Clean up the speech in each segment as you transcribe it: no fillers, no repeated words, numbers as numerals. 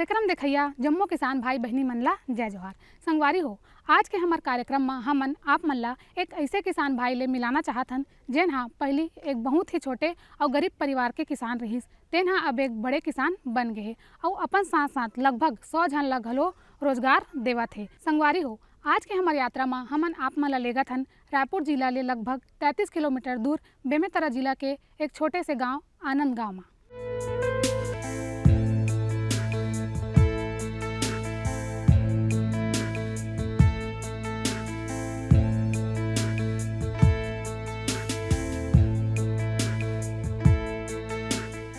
कार्यक्रम देखैया जम्मो किसान भाई बहनी मन ला जय जोहार। संगवारी हो, आज के हमार कार्यक्रम में हमन आप मन ला एक ऐसे किसान भाई ले मिलाना चाहत हन जेन हा पहली एक बहुत ही छोटे और गरीब परिवार के किसान रहिस, तेन हा अब एक बड़े किसान बन गए हे और अपन साथ साथ लगभग 100 झन ला घलो रोजगार देवत हे। संगवारी हो, आज के हमार यात्रा में हमन आप मन ला लेगत हन रायपुर जिला ले लगभग 33 किलोमीटर दूर बेमेतरा जिला के एक छोटे से गाँव आनंद गाँव में।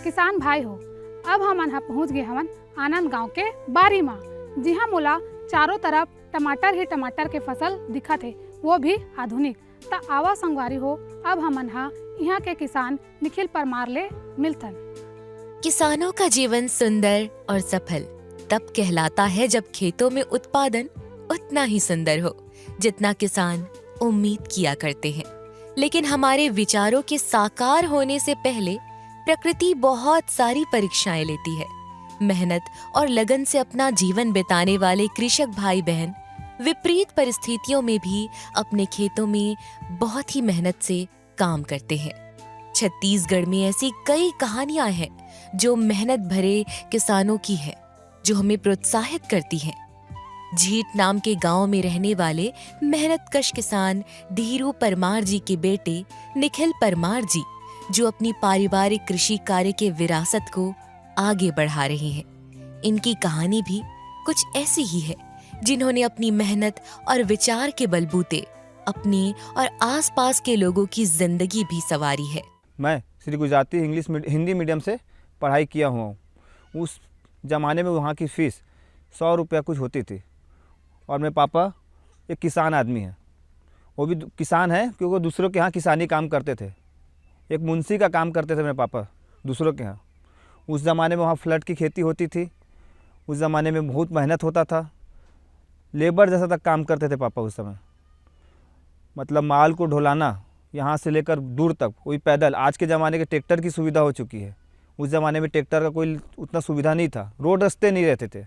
किसान भाई हो, अब हमन हा पहुंच गए हवन आनंद गांव के बारी माँ, जिहा मोला चारों तरफ टमाटर ही टमाटर के फसल दिखत है, वो भी आधुनिक। ता आवा संगवारी हो, अब हमन हा यहाँ के किसान निखिल परमार ले मिलथन। किसानों का जीवन सुंदर और सफल तब कहलाता है जब खेतों में उत्पादन उतना ही सुंदर हो जितना किसान उम्मीद किया करते हैं। लेकिन हमारे विचारों के साकार होने से पहले प्रकृति बहुत सारी परीक्षाएं लेती है। मेहनत और लगन से अपना जीवन बिताने वाले कृषक भाई बहन विपरीत परिस्थितियों में भी अपने खेतों में बहुत ही मेहनत से काम करते हैं। छत्तीसगढ़ में ऐसी कई कहानियां हैं जो मेहनत भरे किसानों की है, जो हमें प्रोत्साहित करती हैं। झीट नाम के गांव में रहने वाले मेहनतकश किसान धीरू परमार जी के बेटे निखिल परमार जी, जो अपनी पारिवारिक कृषि कार्य के विरासत को आगे बढ़ा रहे हैं। इनकी कहानी भी कुछ ऐसी ही है, जिन्होंने अपनी मेहनत और विचार के बलबूते अपने और आसपास के लोगों की जिंदगी भी संवारी है। मैं श्री गुजराती हिंदी मीडियम से पढ़ाई किया हुआ हूँ। उस ज़माने में वहाँ की फ़ीस 100 रुपया कुछ होती थी, और मेरे पापा एक किसान आदमी है। वो भी किसान है क्योंकि वो दूसरों के यहाँ किसानी काम करते थे। एक मुंशी का काम करते थे मेरे पापा दूसरों के यहाँ। उस ज़माने में वहाँ फ्लड की खेती होती थी। उस ज़माने में बहुत मेहनत होता था, लेबर जैसा तक काम करते थे पापा उस समय। मतलब माल को ढोलाना यहाँ से लेकर दूर तक वही पैदल। आज के ज़माने के ट्रैक्टर की सुविधा हो चुकी है, उस ज़माने में ट्रैक्टर का कोई उतना सुविधा नहीं था, रोड रास्ते नहीं रहते थे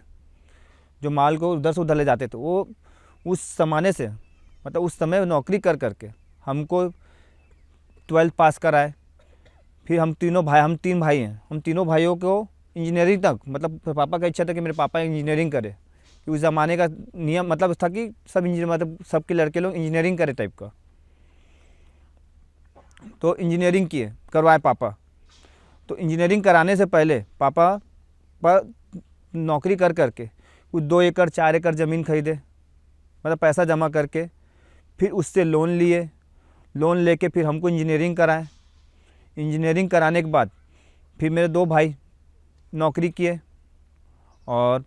जो माल को उधर से उधर ले जाते थे। वो उस ज़माने से मतलब उस समय नौकरी कर करके हमको 12th पास कराए। फिर हम तीन भाई हैं, हम तीनों भाइयों को इंजीनियरिंग तक, मतलब पापा का इच्छा था कि मेरे पापा इंजीनियरिंग करे, कि उस ज़माने का नियम मतलब था कि सब इंजीनियर मतलब सबके लड़के लोग इंजीनियरिंग करे टाइप का। तो इंजीनियरिंग करवाए पापा। तो इंजीनियरिंग कराने से पहले पापा पर नौकरी कर करके कुछ 2 एकड़ 4 एकड़ ज़मीन खरीदे, मतलब पैसा जमा करके। फिर उससे लोन लिए, लोन लेके फिर हमको इंजीनियरिंग कराए। इंजीनियरिंग कराने के बाद फिर मेरे 2 भाई नौकरी किए, और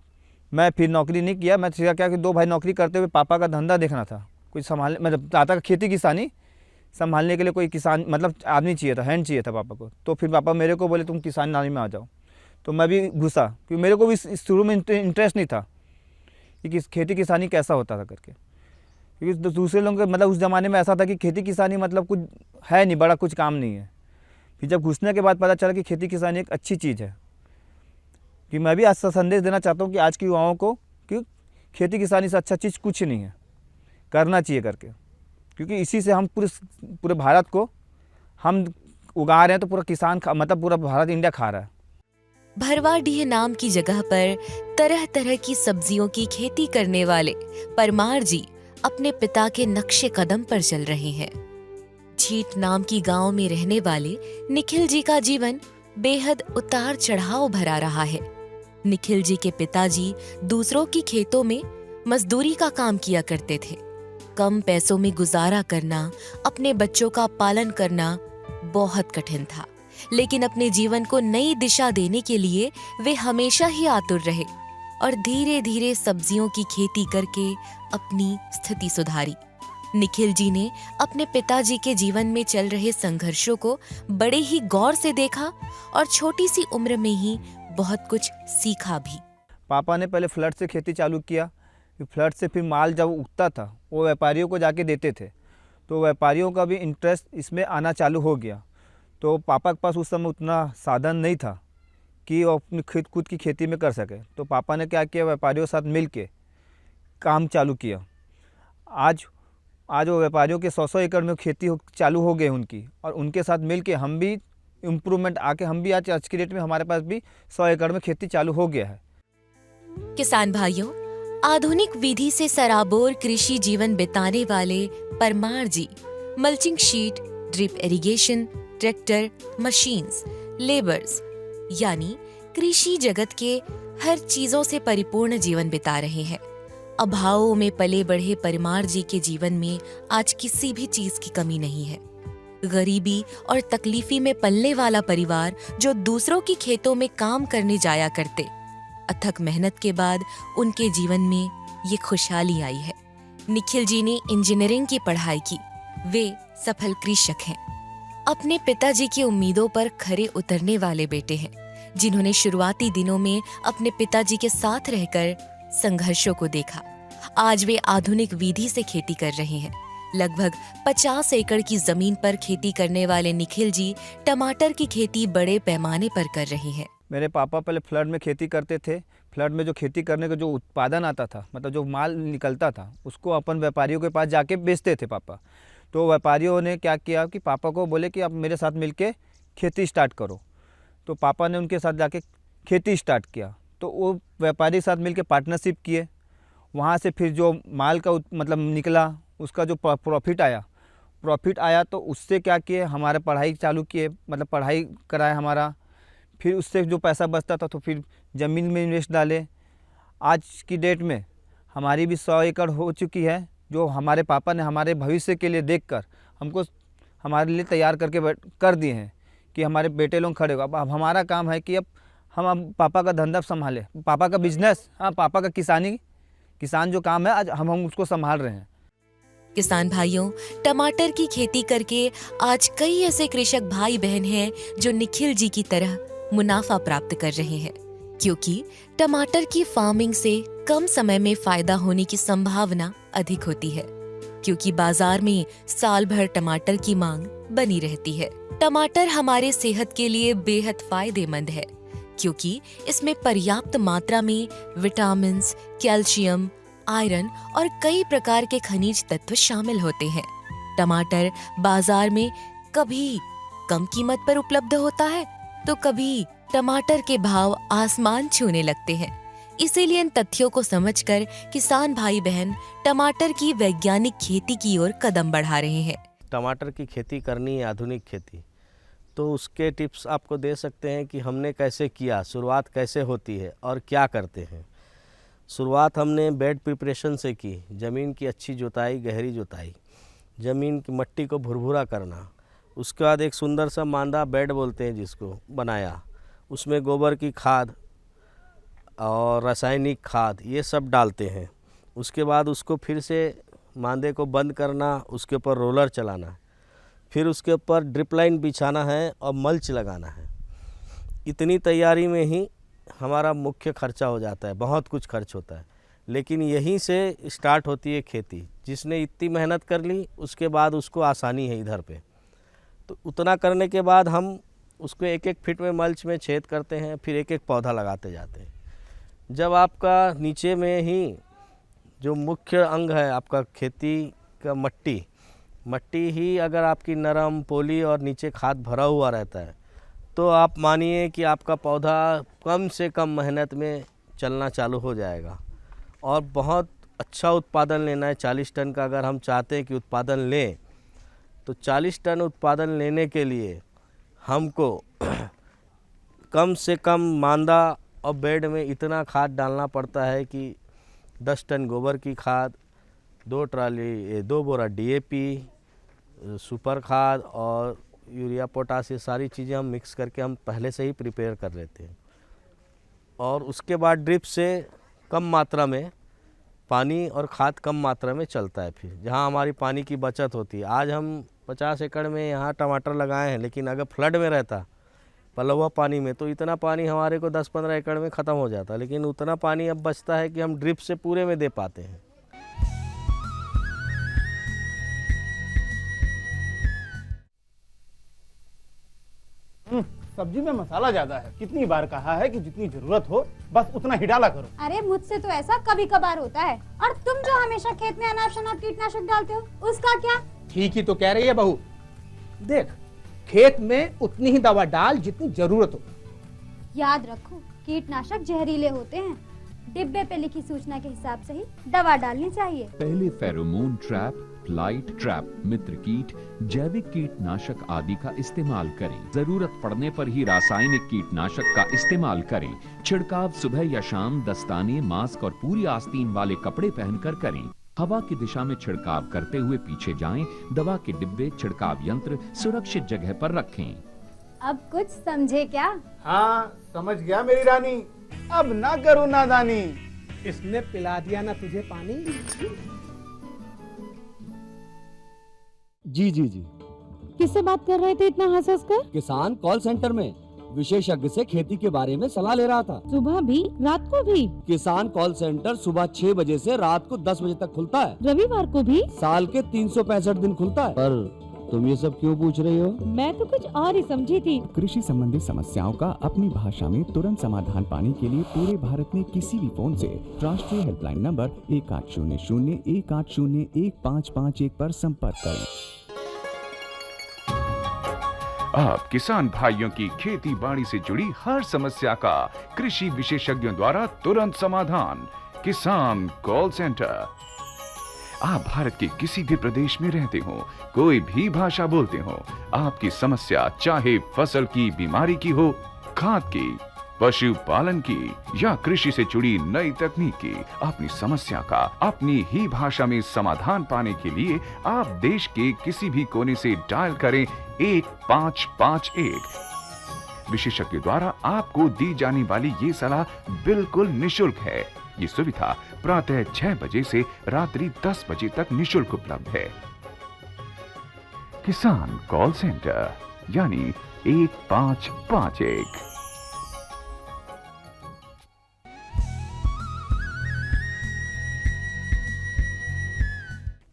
मैं फिर नौकरी नहीं किया। मैं सीखा क्या कि 2 भाई नौकरी करते हुए पापा का धंधा देखना था, कुछ संभालने, मतलब पापा का खेती किसानी संभालने के लिए कोई किसान मतलब आदमी चाहिए था, हैंड चाहिए था पापा को। तो फिर पापा मेरे को बोले तुम किसान नानी में आ जाओ। तो मैं भी घुसा, क्योंकि मेरे को भी शुरू में इंटरेस्ट नहीं था कि खेती किसानी कैसा होता था करके। क्योंकि दूसरे लोगों के मतलब उस ज़माने में ऐसा था कि खेती किसानी मतलब कुछ है नहीं, बड़ा कुछ काम नहीं है। फिर जब घुसने के बाद पता चला कि खेती किसानी एक अच्छी चीज़ है, कि मैं भी आज संदेश देना चाहता हूँ कि आज के युवाओं को कि खेती किसानी से अच्छा चीज़ कुछ नहीं है, करना चाहिए करके। क्योंकि इसी से हम पूरे भारत को हम उगा रहे हैं, तो पूरा किसान मतलब पूरा भारत इंडिया खा रहा है। भरवाडीह नाम की जगह पर तरह तरह की सब्जियों की खेती करने वाले परमार जी अपने पिता के नक्शे कदम पर चल रहे हैं। झीट नाम की गांव में रहने वाले निखिल जी का जीवन बेहद उतार चढ़ाव भरा रहा है। निखिल जी के पिताजी दूसरों की खेतों में मजदूरी का काम किया करते थे। कम पैसों में गुजारा करना, अपने बच्चों का पालन करना बहुत कठिन था, लेकिन अपने जीवन को नई दिशा देने के लिए वे हमेशा ही आतुर रहे और धीरे धीरे सब्जियों की खेती करके अपनी स्थिति सुधारी। निखिल जी ने अपने पिताजी के जीवन में चल रहे संघर्षों को बड़े ही गौर से देखा और छोटी सी उम्र में ही बहुत कुछ सीखा भी। पापा ने पहले फ्लड से खेती चालू किया, फ्लड से फिर माल जब उगता था वो व्यापारियों को जाके देते थे, तो व्यापारियों का भी इंटरेस्ट इसमें आना चालू हो गया। तो पापा के पास उस समय उतना साधन नहीं था कि वो अपनी खुद की खेती में कर सके। तो पापा ने क्या किया, व्यापारियों के साथ मिल के काम चालू किया। आज आज वो व्यापारियों के 100-100 एकड़ में खेती चालू हो गई उनकी, और उनके साथ मिल के हम भी इम्प्रूवमेंट आके हम भी आज की डेट में हमारे पास भी 100 एकड़ में खेती चालू हो गया है। किसान भाइयों, आधुनिक विधि से सराबोर कृषि जीवन बिताने वाले Parmar ji mulching sheet, drip irrigation, tractor, machines, labours यानी कृषि जगत के हर चीजों से परिपूर्ण जीवन बिता रहे हैं। अभावों में पले बढ़े परमार जी के जीवन में आज किसी भी चीज की कमी नहीं है। गरीबी और तकलीफी में पलने वाला परिवार जो दूसरों की खेतों में काम करने जाया करते, अथक मेहनत के बाद उनके जीवन में ये खुशहाली आई है। निखिल जी ने इंजीनियरिंग की पढ़ाई की, वे सफल कृषक हैं। अपने पिताजी की उम्मीदों पर खरे उतरने वाले बेटे हैं, जिन्होंने शुरुआती दिनों में अपने पिताजी के साथ रहकर संघर्षों को देखा। आज वे आधुनिक विधि से खेती कर रहे हैं। लगभग 50 एकड़ की जमीन पर खेती करने वाले निखिल जी टमाटर की खेती बड़े पैमाने पर कर रहे हैं। मेरे पापा पहले फ्लड में खेती करते थे। फ्लड में जो खेती करने का जो उत्पादन आता था, मतलब जो माल निकलता था, उसको अपन व्यापारियों के पास जाके बेचते थे पापा। तो व्यापारियों ने क्या किया कि पापा को बोले कि आप मेरे साथ मिलके खेती स्टार्ट करो। तो पापा ने उनके साथ जाके खेती स्टार्ट किया। तो वो व्यापारी के साथ मिलके पार्टनरशिप किए। वहाँ से फिर जो माल का मतलब निकला, उसका जो प्रॉफिट आया तो उससे क्या किए, हमारे पढ़ाई चालू किए, मतलब पढ़ाई कराया हमारा। फिर उससे जो पैसा बचता था तो फिर ज़मीन में इन्वेस्ट डाले। आज की डेट में हमारी भी 100 एकड़ हो चुकी है, जो हमारे पापा ने हमारे भविष्य के लिए देखकर हमको हमारे लिए तैयार करके कर दिए हैं कि हमारे बेटे लोग खड़े हो। अब हमारा काम है कि अब हम पापा का धंधा संभालें, पापा का बिजनेस, पापा का किसान जो काम है आज हम उसको संभाल रहे हैं। किसान भाइयों, टमाटर की खेती करके आज कई ऐसे कृषक भाई बहन हैं जो निखिल जी की तरह मुनाफा प्राप्त कर रहे हैं, क्योंकि टमाटर की फार्मिंग से कम समय में फायदा होने की संभावना अधिक होती है, क्योंकि बाजार में साल भर टमाटर की मांग बनी रहती है। टमाटर हमारे सेहत के लिए बेहद फायदेमंद है, क्योंकि इसमें पर्याप्त मात्रा में विटामिन्स, कैल्शियम, आयरन और कई प्रकार के खनिज तत्व शामिल होते हैं। टमाटर बाजार में कभी कम कीमत पर उपलब्ध होता है तो कभी टमाटर के भाव आसमान छूने लगते हैं। इसीलिए इन तथ्यों को समझकर किसान भाई बहन टमाटर की वैज्ञानिक खेती की ओर कदम बढ़ा रहे हैं। टमाटर की खेती करनी है, आधुनिक खेती, तो उसके टिप्स आपको दे सकते हैं कि हमने कैसे किया, शुरुआत कैसे होती है और क्या करते हैं। शुरुआत हमने बेड प्रिपरेशन से की। ज़मीन की अच्छी जुताई, गहरी जुताई, ज़मीन की मट्टी को भुरभुरा करना। उसके बाद एक सुंदर सा मांदा बेड बोलते हैं जिसको, बनाया। उसमें गोबर की खाद और रासायनिक खाद ये सब डालते हैं। उसके बाद उसको फिर से मांदे को बंद करना, उसके ऊपर रोलर चलाना, फिर उसके ऊपर ड्रिप लाइन बिछाना है और मल्च लगाना है। इतनी तैयारी में ही हमारा मुख्य खर्चा हो जाता है, बहुत कुछ खर्च होता है, लेकिन यहीं से स्टार्ट होती है खेती। जिसने इतनी मेहनत कर ली उसके बाद उसको आसानी है इधर पे। तो उतना करने के बाद हम उसको एक एक फीट में मल्च में छेद करते हैं, फिर एक एक पौधा लगाते जाते हैं। जब आपका नीचे में ही जो मुख्य अंग है आपका खेती का मट्टी ही अगर आपकी नरम, पोली और नीचे खाद भरा हुआ रहता है, तो आप मानिए कि आपका पौधा कम से कम मेहनत में चलना चालू हो जाएगा और बहुत अच्छा उत्पादन लेना है। 40 टन का अगर हम चाहते हैं कि उत्पादन लें, तो 40 टन उत्पादन लेने के लिए हमको कम से कम मांदा और बेड में इतना खाद डालना पड़ता है कि 10 टन गोबर की खाद, 2 बोरा DAP, सुपर खाद और यूरिया, पोटास, ये सारी चीज़ें हम मिक्स करके हम पहले से ही प्रिपेयर कर लेते हैं। और उसके बाद ड्रिप से कम मात्रा में पानी और खाद कम मात्रा में चलता है। फिर जहाँ हमारी पानी की बचत होती है, आज हम 50 एकड़ में यहाँ टमाटर लगाए हैं, लेकिन अगर फ्लड में रहता, पला हुआ पानी में, तो इतना पानी हमारे को 10-15 एकड़ में ख़त्म हो जाता। लेकिन उतना पानी अब बचता है कि हम ड्रिप से पूरे में दे पाते हैं। सब्जी में मसाला ज्यादा है। कितनी बार कहा है कि जितनी जरूरत हो बस उतना ही डाला करो। अरे मुझसे तो ऐसा कभी कभार होता है। और तुम जो हमेशा खेत में अनाप शनाप कीटनाशक डालते हो उसका क्या? ठीक ही तो कह रही है बहू। देख, खेत में उतनी ही दवा डाल जितनी जरूरत हो। याद रखो, कीटनाशक जहरीले होते हैं। डिब्बे पे लिखी सूचना के हिसाब से ही दवा डालनी चाहिए। पहले फेरोमोन ट्रैप, फ्लाइट ट्रैप, मित्र कीट, जैविक कीटनाशक आदि का इस्तेमाल करें। जरूरत पड़ने पर ही रासायनिक कीटनाशक का इस्तेमाल करें। छिड़काव सुबह या शाम दस्ताने, मास्क और पूरी आस्तीन वाले कपड़े पहनकर करें। हवा की दिशा में छिड़काव करते हुए पीछे जाएं। दवा के डिब्बे, छिड़काव यंत्र सुरक्षित जगह पर रखें। अब कुछ समझे क्या? हाँ, समझ गया मेरी रानी। अब ना करो नादानी। इसने पिला दिया ना तुझे पानी। जी जी जी। किससे बात कर रहे थे इतना हंस हंस कर? किसान कॉल सेंटर में विशेषज्ञ से खेती के बारे में सलाह ले रहा था। सुबह भी रात को भी? किसान कॉल सेंटर सुबह 6 बजे से रात को 10 बजे तक खुलता है। रविवार को भी? साल के 365 दिन खुलता है। पर तुम ये सब क्यों पूछ रही हो? मैं तो कुछ और ही समझी थी। कृषि संबंधी समस्याओं का अपनी भाषा में तुरंत समाधान पाने के लिए पूरे भारत में किसी भी फोन से राष्ट्रीय हेल्पलाइन नंबर 1800-1801-551 पर संपर्क करें। आप किसान भाइयों की खेती बाड़ी से जुड़ी हर समस्या का कृषि विशेषज्ञों द्वारा तुरंत समाधान। किसान कॉल सेंटर। आप भारत के किसी भी प्रदेश में रहते हो, कोई भी भाषा बोलते हो, आपकी समस्या चाहे फसल की बीमारी की हो, खाद की, पशुपालन की या कृषि से जुड़ी नई तकनीक की, अपनी समस्या का अपनी ही भाषा में समाधान पाने के लिए आप देश के किसी भी कोने से डायल करें 1551। विशेषज्ञ द्वारा आपको दी जाने वाली ये सलाह बिल्कुल निशुल्क है। ये सुविधा प्रातः 6 बजे से रात्रि 10 बजे तक निशुल्क उपलब्ध है। किसान कॉल सेंटर यानी 1551।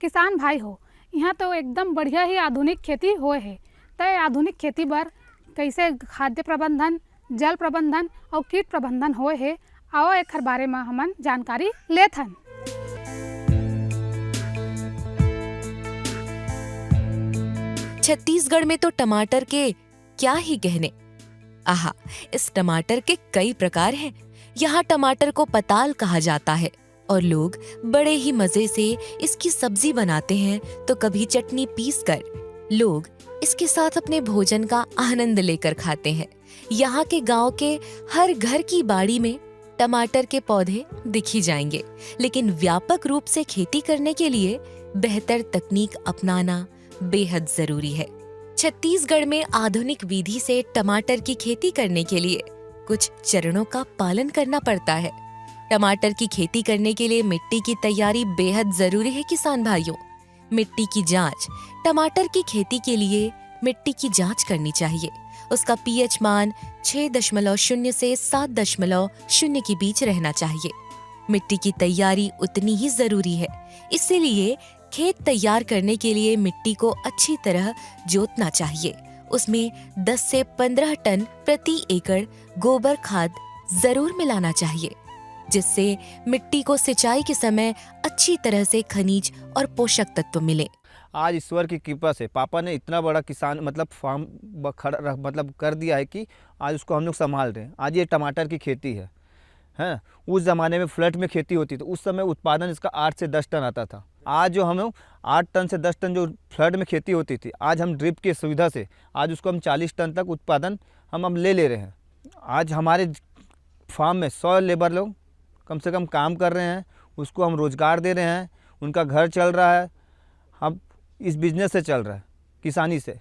किसान भाई हो, यहाँ तो एकदम बढ़िया ही आधुनिक खेती होए है। तय आधुनिक खेती बर कैसे खाद्य प्रबंधन, जल प्रबंधन और कीट प्रबंधन होए है, आओ एकर बारे में हमन जानकारी लेत हन। छत्तीसगढ़ में तो टमाटर के क्या ही कहने। आहा, इस टमाटर के कई प्रकार हैं। यहाँ टमाटर को पताल कहा जाता है और लोग बड़े ही मजे से इसकी सब्जी बनाते हैं, तो कभी चटनी पीसकर लोग इसके साथ अपने भोजन का आनंद लेकर खाते हैं। यहाँ के गांव के हर घर की बाड़ी में टमाटर के पौधे दिख ही जाएंगे, लेकिन व्यापक रूप से खेती करने के लिए बेहतर तकनीक अपनाना बेहद जरूरी है। छत्तीसगढ़ में आधुनिक विधि से टमाटर की खेती करने के लिए कुछ चरणों का पालन करना पड़ता है। टमाटर की खेती करने के लिए मिट्टी की तैयारी बेहद जरूरी है। किसान भाइयों, मिट्टी की जांच। टमाटर की खेती के लिए मिट्टी की जांच करनी चाहिए। उसका पीएच मान 6.0 से 7.0 के बीच रहना चाहिए। मिट्टी की तैयारी उतनी ही जरूरी है, इसीलिए खेत तैयार करने के लिए मिट्टी को अच्छी तरह जोतना चाहिए। उसमें 10 से 15 टन प्रति एकड़ गोबर खाद जरूर मिलाना चाहिए, जिससे मिट्टी को सिंचाई के समय अच्छी तरह से खनिज और पोषक तत्व मिले। आज ईश्वर की कृपा से पापा ने इतना बड़ा किसान फार्म कर दिया है कि आज उसको हम लोग संभाल रहे हैं। आज ये टमाटर की खेती है। उस ज़माने में फ्लैट में खेती होती थी, उस समय उत्पादन इसका 8 से 10 टन आता था। आज जो हम 8 टन से 10 टन जो फ्लड में खेती होती थी, आज हम ड्रिप की सुविधा से आज उसको हम 40 टन तक उत्पादन हम ले रहे हैं। आज हमारे फार्म में 100 लेबर लोग कम से कम काम कर रहे हैं, उसको हम रोज़गार दे रहे हैं, उनका घर चल रहा है। हम इस बिजनेस से चल रहा है, किसानी से।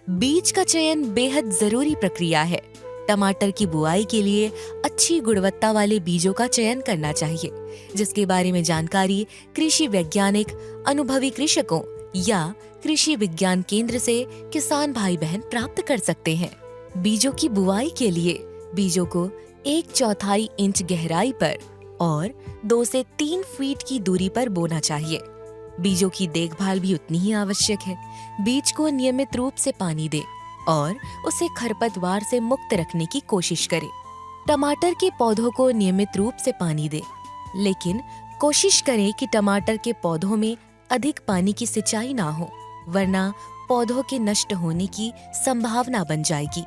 बीज का चयन बेहद जरूरी प्रक्रिया है। टमाटर की बुआई के लिए अच्छी गुणवत्ता वाले बीजों का चयन करना चाहिए, जिसके बारे में जानकारी कृषि वैज्ञानिक, अनुभवी कृषकों या कृषि विज्ञान केंद्र से किसान भाई बहन प्राप्त कर सकते हैं। बीजों की बुआई के लिए बीजों को 1/4 इंच गहराई पर और 2 से 3 फीट की दूरी पर बोना चाहिए। बीजों की देखभाल भी उतनी ही आवश्यक है। बीज को नियमित रूप से पानी दे, और उसे खरपतवार से मुक्त रखने की कोशिश करें। टमाटर के पौधों को नियमित रूप से पानी दें, लेकिन कोशिश करें कि टमाटर के पौधों में अधिक पानी की सिंचाई ना हो, वरना पौधों के नष्ट होने की संभावना बन जाएगी।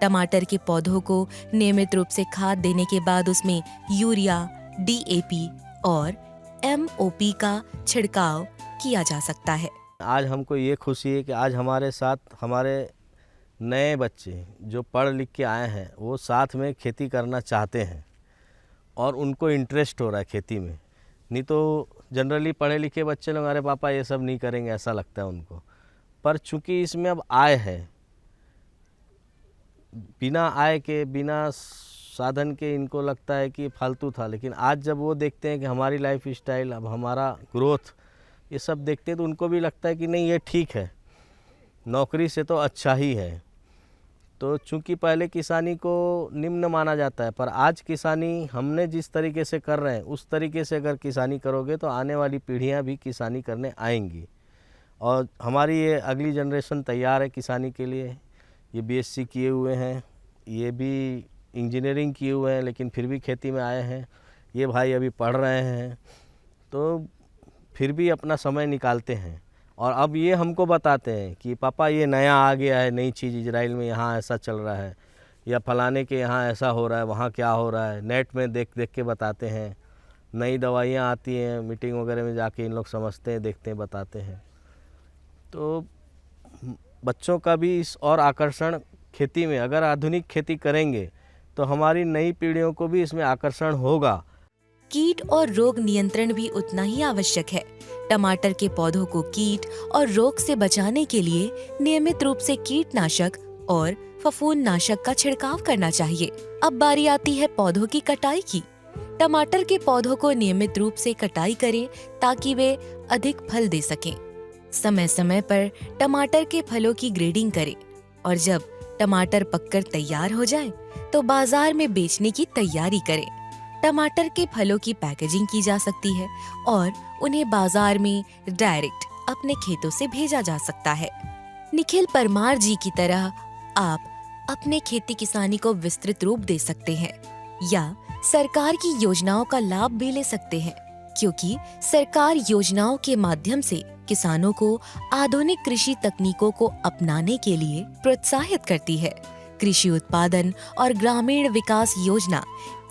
टमाटर के पौधों को नियमित रूप से खाद देने के बाद उसमें यूरिया, DAP और MOP का छिड़काव किया जा सकता है। आज हमको ये खुशी है कि आज हमारे साथ हमारे नए बच्चे जो पढ़ लिख के आए हैं वो साथ में खेती करना चाहते हैं और उनको इंटरेस्ट हो रहा है खेती में। नहीं तो जनरली पढ़े लिखे बच्चे लोग अरे पापा ये सब नहीं करेंगे ऐसा लगता है उनको, पर चूंकि इसमें अब आए हैं, बिना आय के बिना साधन के इनको लगता है कि फालतू था, लेकिन आज जब वो देखते हैं कि हमारी लाइफ स्टाइल, अब हमारा ग्रोथ, ये सब देखते हैं तो उनको भी लगता है कि नहीं ये ठीक है, नौकरी से तो अच्छा ही है। तो चूंकि पहले किसानी को निम्न माना जाता है, पर आज किसानी हमने जिस तरीके से कर रहे हैं उस तरीके से अगर किसानी करोगे तो आने वाली पीढ़ियां भी किसानी करने आएंगी। और हमारी ये अगली जनरेशन तैयार है किसानी के लिए। ये BSc किए हुए हैं, ये भी इंजीनियरिंग किए हुए हैं, लेकिन फिर भी खेती में आए हैं। ये भाई अभी पढ़ रहे हैं तो फिर भी अपना समय निकालते हैं और अब ये हमको बताते हैं कि पापा ये नया आ गया है, नई चीज़ इजराइल में, यहाँ ऐसा चल रहा है, या फलाने के यहाँ ऐसा हो रहा है, वहाँ क्या हो रहा है। नेट में देख देख के बताते हैं, नई दवाइयाँ आती हैं, मीटिंग वगैरह में जाके इन लोग समझते हैं, देखते हैं, बताते हैं। तो बच्चों का भी इस और आकर्षण खेती में, अगर आधुनिक खेती करेंगे तो हमारी नई पीढ़ियों को भी इसमें आकर्षण होगा। कीट और रोग नियंत्रण भी उतना ही आवश्यक है। टमाटर के पौधों को कीट और रोग से बचाने के लिए नियमित रूप से कीटनाशक और फफूंदनाशक का छिड़काव करना चाहिए। अब बारी आती है पौधों की कटाई की। टमाटर के पौधों को नियमित रूप से कटाई करें ताकि वे अधिक फल दे सकें। समय समय पर टमाटर के फलों की ग्रेडिंग करें और जब टमाटर पककर तैयार हो जाए तो बाजार में बेचने की तैयारी करें। टमाटर के फलों की पैकेजिंग की जा सकती है और उन्हें बाजार में डायरेक्ट अपने खेतों से भेजा जा सकता है। निखिल परमार जी की तरह आप अपने खेती किसानी को विस्तृत रूप दे सकते हैं या सरकार की योजनाओं का लाभ भी ले सकते हैं, क्योंकि सरकार योजनाओं के माध्यम से किसानों को आधुनिक कृषि तकनीकों को अपनाने के लिए प्रोत्साहित करती है। कृषि उत्पादन और ग्रामीण विकास योजना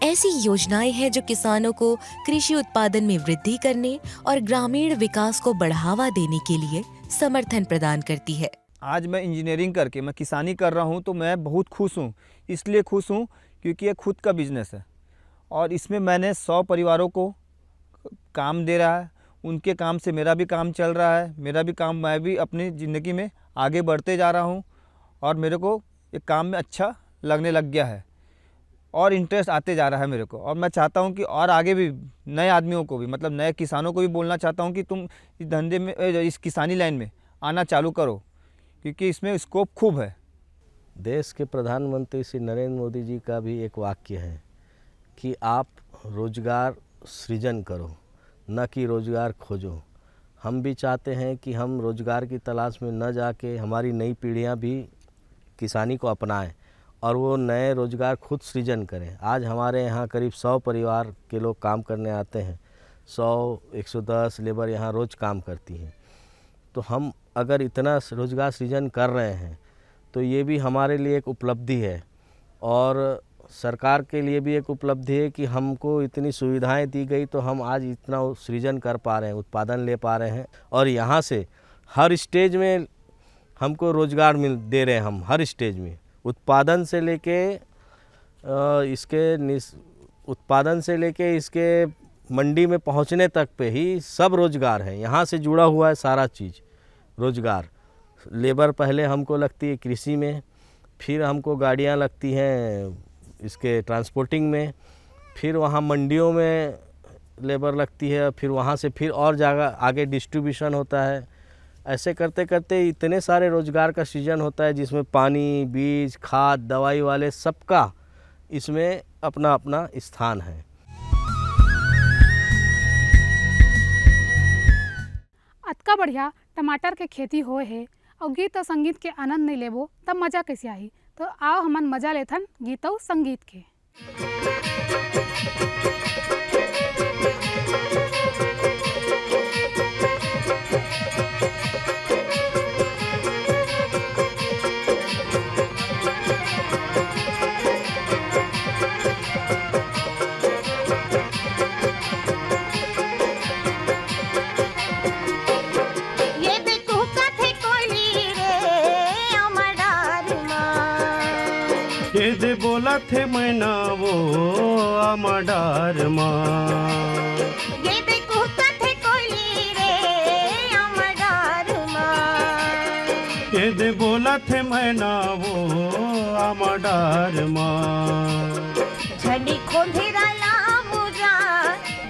ऐसी योजनाएं हैं जो किसानों को कृषि उत्पादन में वृद्धि करने और ग्रामीण विकास को बढ़ावा देने के लिए समर्थन प्रदान करती है। आज मैं इंजीनियरिंग करके मैं किसानी कर रहा हूँ तो मैं बहुत खुश हूँ। इसलिए खुश हूँ क्योंकि ये खुद का बिजनेस है और इसमें मैंने 100 परिवारों को काम दे रहा है। उनके काम से मेरा भी काम चल रहा है, मेरा भी काम, मैं भी अपनी ज़िंदगी में आगे बढ़ते जा रहा हूँ और मेरे को ये काम में अच्छा लगने लग गया है और इंटरेस्ट आते जा रहा है मेरे को। और मैं चाहता हूँ कि और आगे भी नए आदमियों को भी, मतलब नए किसानों को भी बोलना चाहता हूँ कि तुम इस धंधे में, इस किसानी लाइन में आना चालू करो, क्योंकि इसमें स्कोप खूब है। देश के प्रधानमंत्री श्री नरेंद्र मोदी जी का भी एक वाक्य है कि आप रोजगार सृजन करो, न कि रोजगार खोजो। हम भी चाहते हैं कि हम रोजगार की तलाश में न जाके हमारी नई पीढ़ियां भी किसानी को अपनाएं और वो नए रोजगार खुद सृजन करें। आज हमारे यहाँ करीब 100 परिवार के लोग काम करने आते हैं, 100-110 लेबर यहाँ रोज़ काम करती हैं। तो हम अगर इतना रोजगार सृजन कर रहे हैं तो ये भी हमारे लिए एक उपलब्धि है और सरकार के लिए भी एक उपलब्धि है कि हमको इतनी सुविधाएं दी गई तो हम आज इतना सृजन कर पा रहे हैं, उत्पादन ले पा रहे हैं और यहाँ से हर स्टेज में हमको रोजगार दे रहे हैं। हम हर स्टेज में उत्पादन से लेके इसके मंडी में पहुँचने तक पे ही सब रोजगार है। यहाँ से जुड़ा हुआ है सारा चीज़ रोजगार। लेबर पहले हमको लगती है कृषि में, फिर हमको गाड़ियाँ लगती हैं इसके ट्रांसपोर्टिंग में, फिर वहाँ मंडियों में लेबर लगती है, फिर वहाँ से फिर और जगह आगे डिस्ट्रीब्यूशन होता है। ऐसे करते करते इतने सारे रोजगार का सृजन होता है जिसमें पानी, बीज, खाद, दवाई वाले सबका इसमें अपना अपना स्थान है। अतका बढ़िया टमाटर के खेती होए है और गीत और संगीत के आनंद नहीं लेबो तब मज़ा कैसे आई। तो आओ हमन मज़ा लेथन गीत और संगीत के। ये दे बोला थे मैना वो अमडार माँ, ये दे कुहका थे कोयली रे अमडार माँ, ये दे बोला थे मैना वो अमडार माँ। झंडी खोंधेरा ला मुजा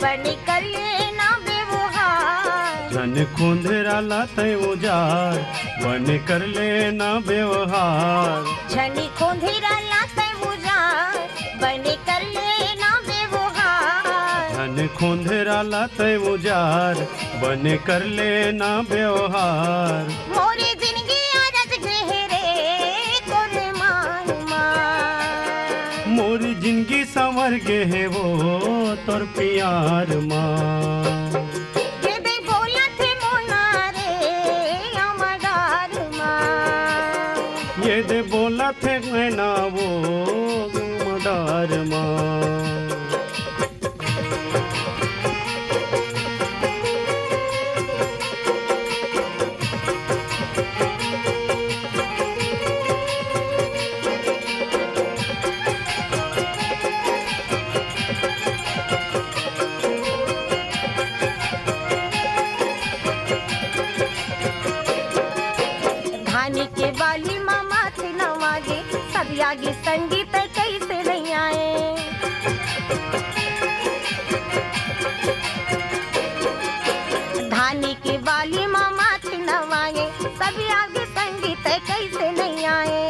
बनी कर लेना व्यवहार, झन खोंधेरा लाते उजार बन कर लेना व्यवहार, झंडी खोंधेरा लाते मुजार बनी कर लेना व्यवहार, झन खोंधेरा लाते उजार बन कर लेना व्यवहार। मोरी जिंदगी आरज गहरे कोन मान माँ, मोरी जिंदगी संवर गे है वो तोर प्यार माँ। ये दे बोला थे मोना रे अमडार माँ, ये दे बोला थे मैना वो अमडार माँ। धानी के बाली मामा थे नवागे सब आगे संगीत कैसे नहीं आए, धानी के बाली मामा थे नवागे सब आगे संगीत कैसे नहीं आए।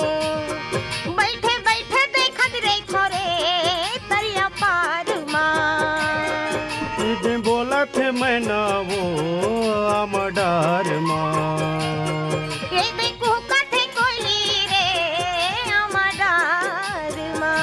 बैठे बैठे देखत रे थोरे तरिया पार माँ, ये दे बोला थे मैना वो अमडार माँ। ये देखो कथे कोयली रे अमडार माँ।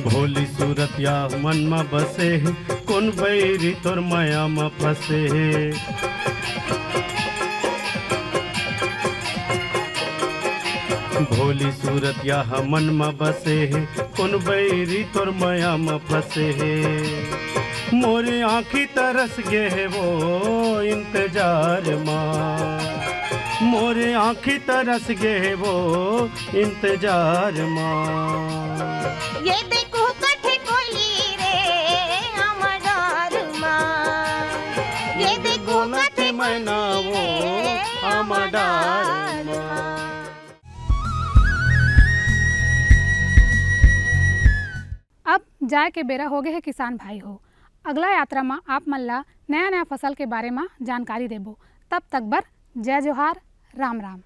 भोली सूरत या मन में बसे है, कौन बैरी तोर माया में फंसे है। भोली सूरत या मन में बसे है, कौन बैरी तोर माया में फंसे है। मोरे आँखी तरस गे है वो इंतजार माँ, मोरे आँखी तरस गे है वो इंतजार माँ। ये देखो कथे कोयली रे अमडार माँ, ये देखो कथे मैना वो अमडार माँ। अब जाए के बेरा हो गए है किसान भाई हो। अगला यात्रा में आप मन ला नया नया फसल के बारे में जानकारी देबो। तब तक बर जय जोहार, राम राम।